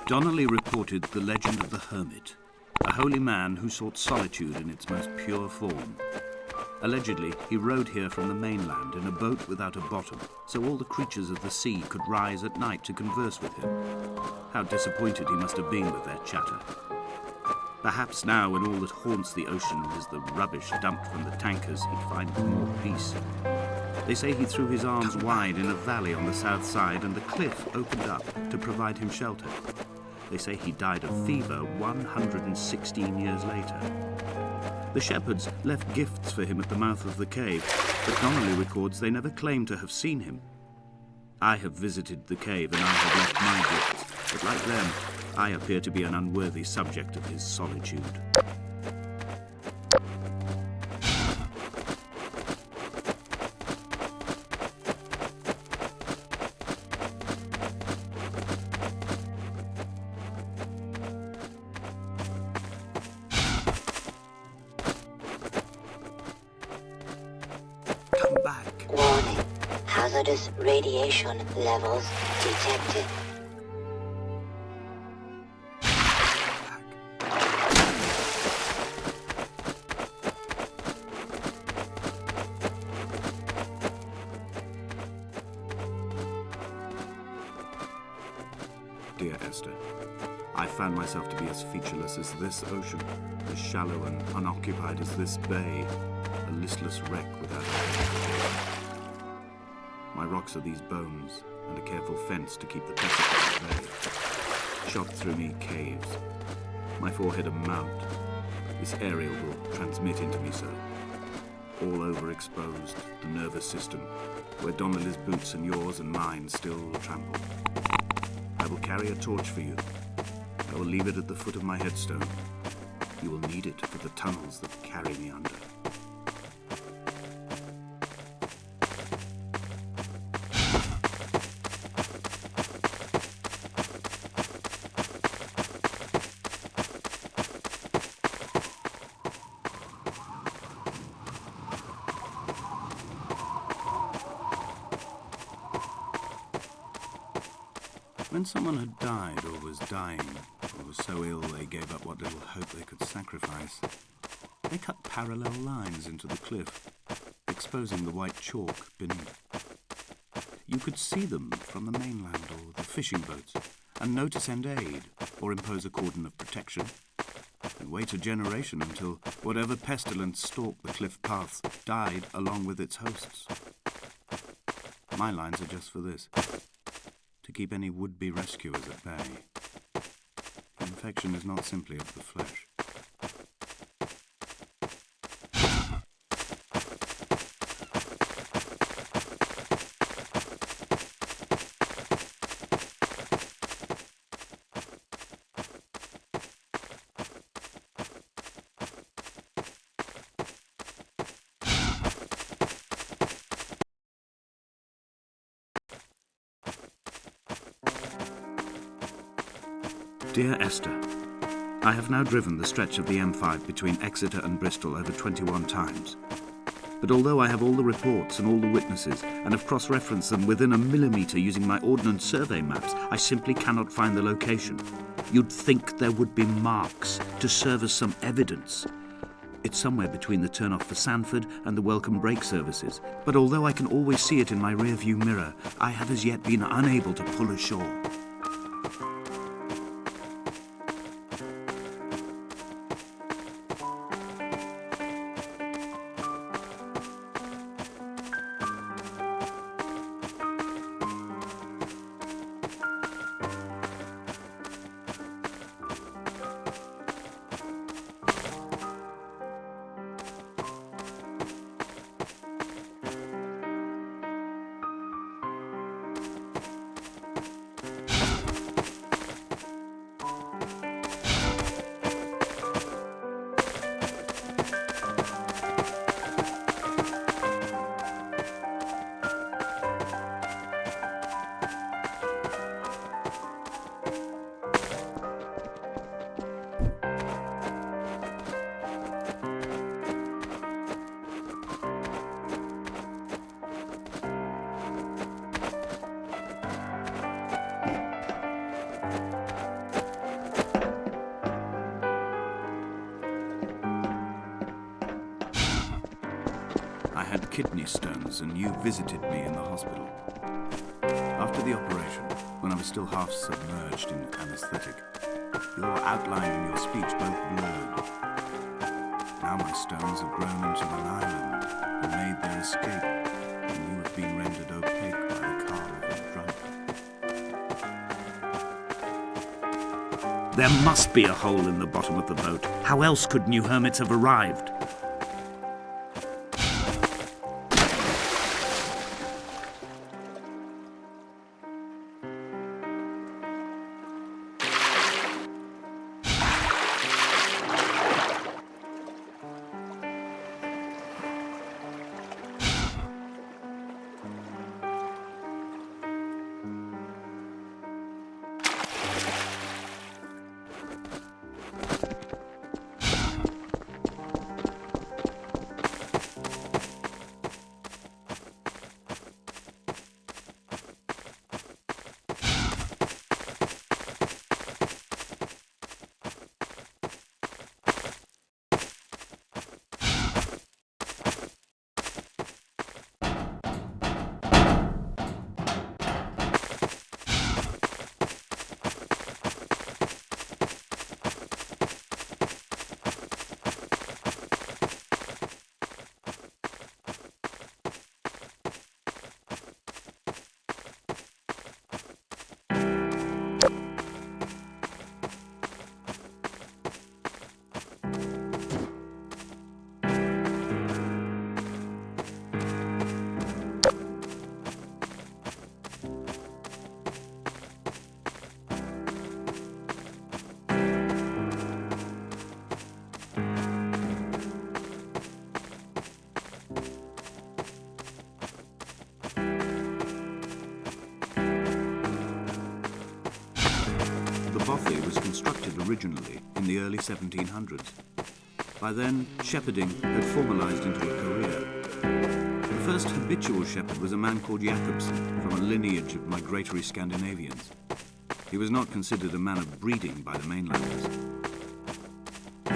Donnelly reported the legend of the hermit, a holy man who sought solitude in its most pure form. Allegedly, he rode here from the mainland in a boat without a bottom, so all the creatures of the sea could rise at night to converse with him. How disappointed he must have been with their chatter. Perhaps now, when all that haunts the ocean is the rubbish dumped from the tankers, he'd find more peace. They say he threw his arms wide in a valley on the south side, and the cliff opened up to provide him shelter. They say he died of fever 116 years later. The shepherds left gifts for him at the mouth of the cave, but Donnelly records they never claimed to have seen him. I have visited the cave and I have left my gifts, but like them, I appear to be an unworthy subject of his solitude. Come back. Warning. Hazardous radiation levels detected. Dear Esther, I found myself to be as featureless as this ocean, as shallow and unoccupied as this bay, a listless wreck without a My rocks are these bones, and a careful fence to keep the precipice at bay. Shot through me caves, my forehead a mount. This aerial will transmit into me so. All overexposed, the nervous system, where Donnelly's boots and yours and mine still trample. I will carry a torch for you. I will leave it at the foot of my headstone. You will need it for the tunnels that carry me under. When someone had died or was dying, or was so ill they gave up what little hope they could sacrifice, they cut parallel lines into the cliff, exposing the white chalk beneath. You could see them from the mainland or the fishing boats, and know to send aid or impose a cordon of protection, and wait a generation until whatever pestilence stalked the cliff paths died along with its hosts. My lines are just for this. To keep any would-be rescuers at bay. Infection is not simply of the flesh. Dear Esther, I have now driven the stretch of the M5 between Exeter and Bristol over 21 times. But although I have all the reports and all the witnesses, and have cross-referenced them within a millimetre using my Ordnance Survey maps, I simply cannot find the location. You'd think there would be marks to serve as some evidence. It's somewhere between the turn-off for Sanford and the welcome brake services, but although I can always see it in my rear-view mirror, I have as yet been unable to pull ashore. kidney stones, and you visited me in the hospital. After the operation, when I was still half submerged in anesthetic, your outline and your speech both blurred. Now my stones have grown into an island and made their escape, and you have been rendered opaque by the car of a drunk. There must be a hole in the bottom of the boat. How else could new hermits have arrived? Bothy was constructed originally in the early 1700s. By then, shepherding had formalized into a career. The first habitual shepherd was a man called Jakobsen, from a lineage of migratory Scandinavians. He was not considered a man of breeding by the mainlanders.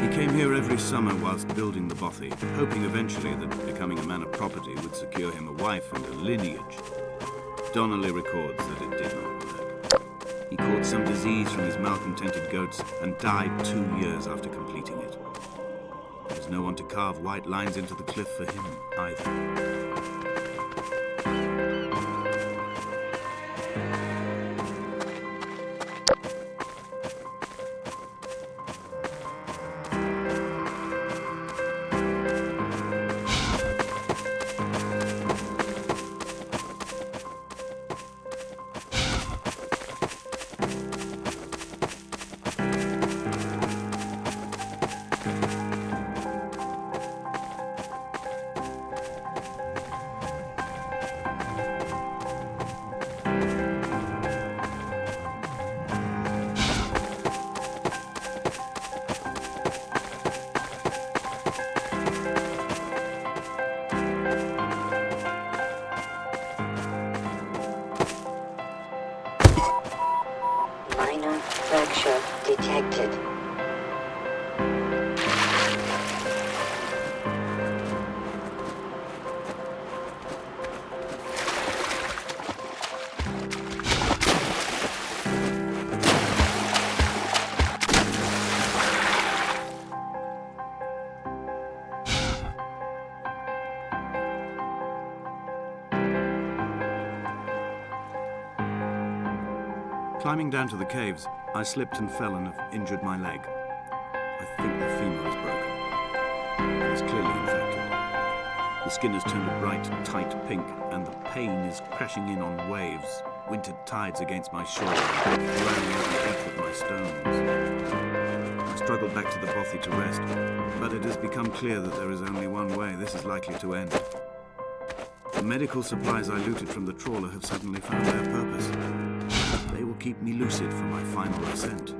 He came here every summer whilst building the Bothy, hoping eventually that becoming a man of property would secure him a wife and a lineage. Donnelly records that it did not work. He caught some disease from his malcontented goats and died 2 years after completing it. There was no one to carve white lines into the cliff for him either. Fracture detected. Climbing down to the caves, I slipped and fell and have injured my leg. I think the femur is broken. It is clearly infected. The skin has turned a bright, tight pink, and the pain is crashing in on waves, winter tides against my shore, drowning out the depth of my stones. I struggled back to the Bothy to rest, but it has become clear that there is only one way this is likely to end. The medical supplies I looted from the trawler have suddenly found their purpose. They will keep me lucid for my final ascent.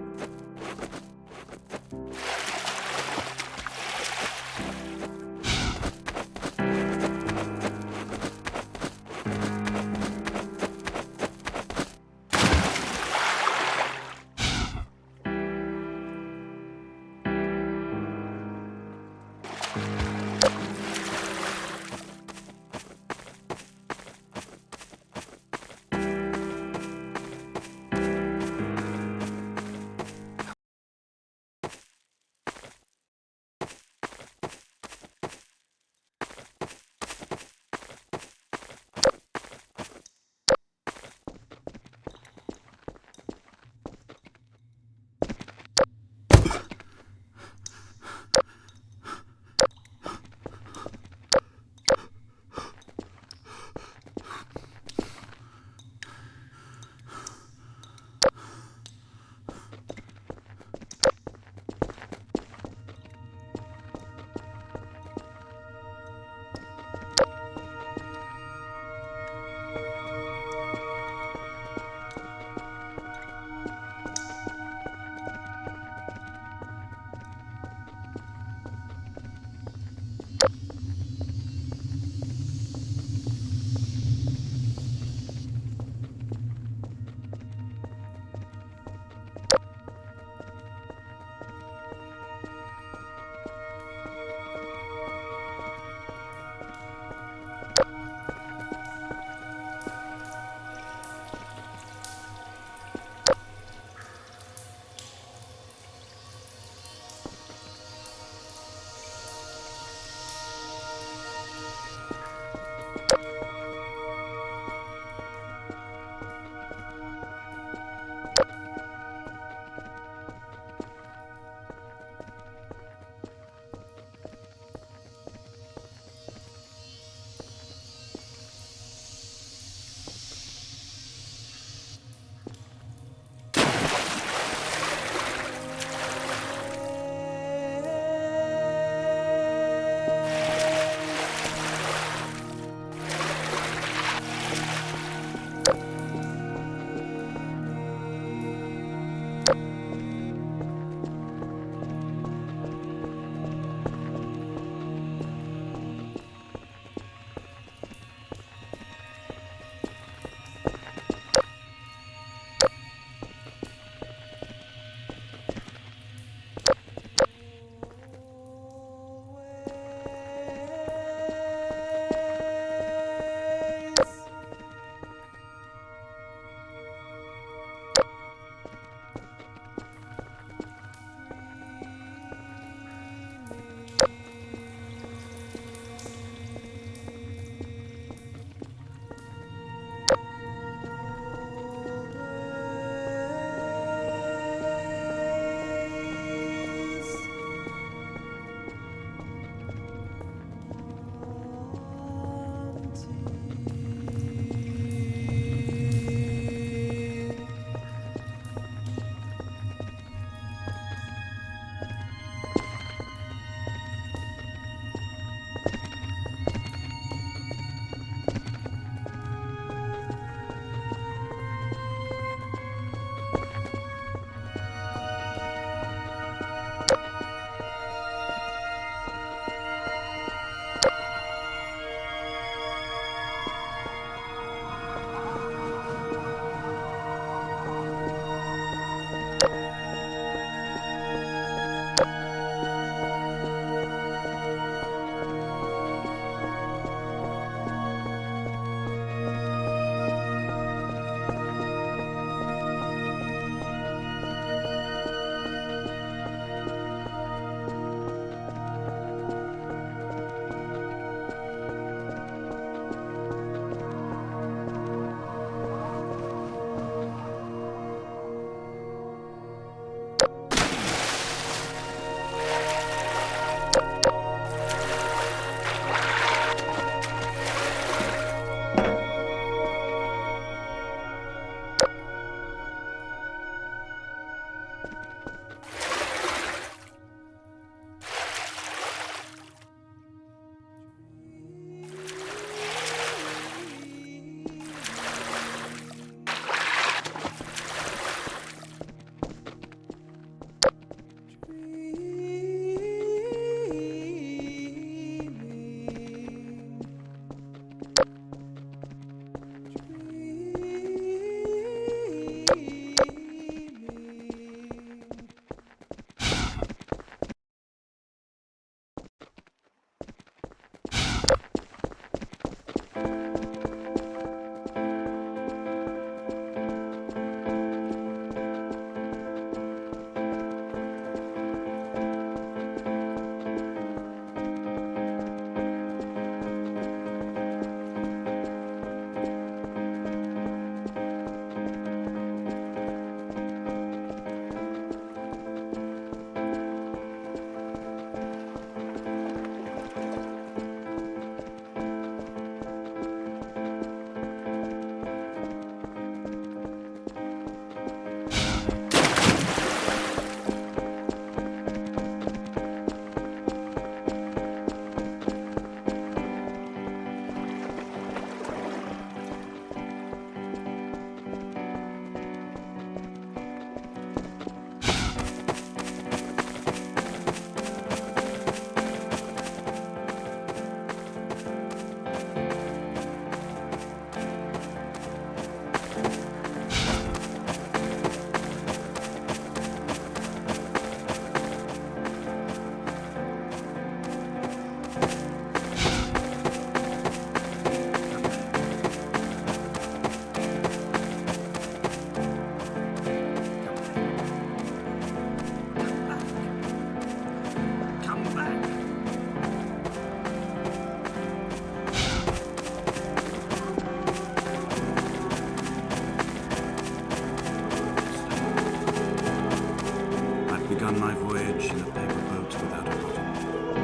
begun my voyage in a paper boat without a bottom. I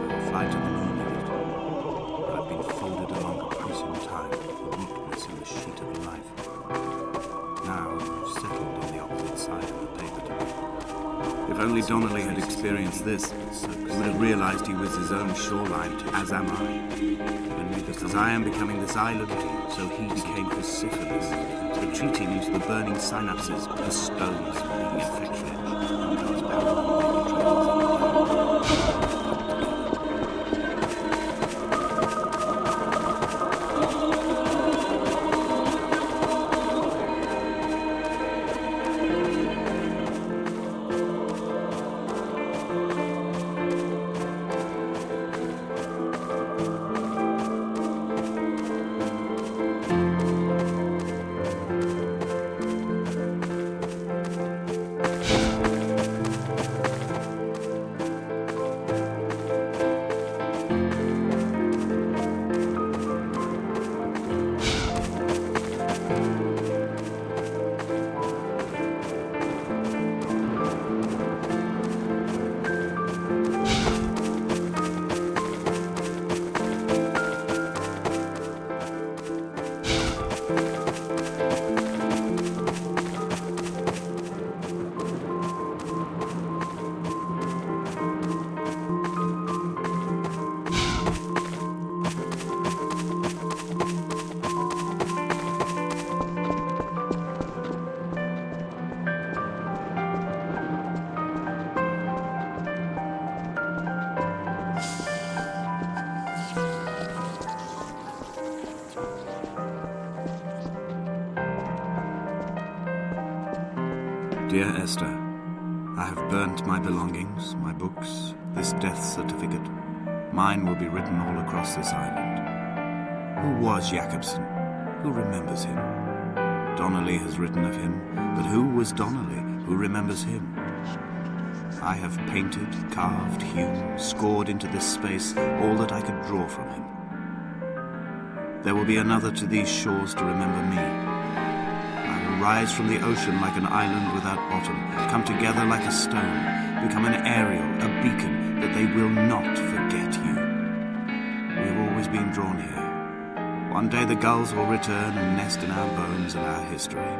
will fly to the moon in it, but I've been folded along a piece in time, a weakness in the sheet of life. Now I've settled on the opposite side of the paper to me. If only Donnelly had experienced this, he would have realized he was his own shoreline, as am I. Just as I am becoming this island, so he became his syphilis, retreating into the burning synapses, the stones being effectuate. Dear Esther, I have burnt my belongings, my books, this death certificate. Mine will be written all across this island. Who was Jacobson? Who remembers him? Donnelly has written of him, but who was Donnelly? Who remembers him? I have painted, carved, hewn, scored into this space all that I could draw from him. There will be another to these shores to remember me. Rise from the ocean like an island without bottom, come together like a stone, become an aerial, a beacon, that they will not forget you. We have always been drawn here. One day the gulls will return and nest in our bones and our history.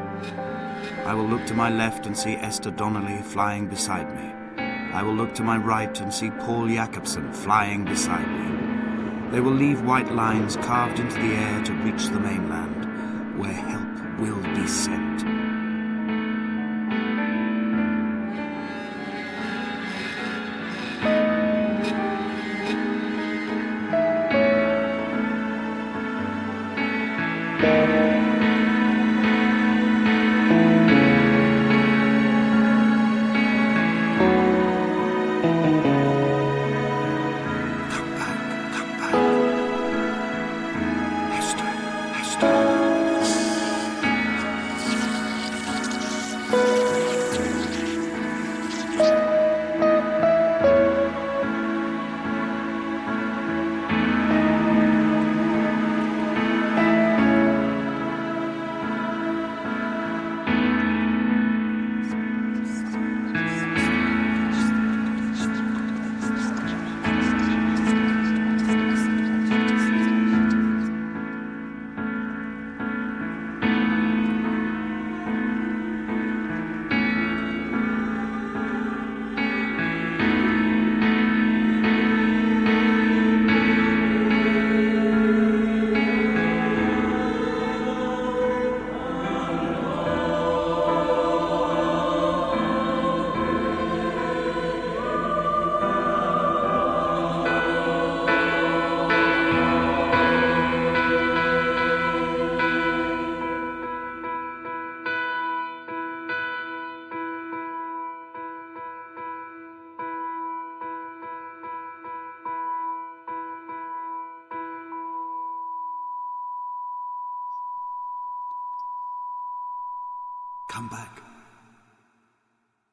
I will look to my left and see Esther Donnelly flying beside me. I will look to my right and see Paul Jacobson flying beside me. They will leave white lines carved into the air to reach the mainland, where help will be sent. Come back.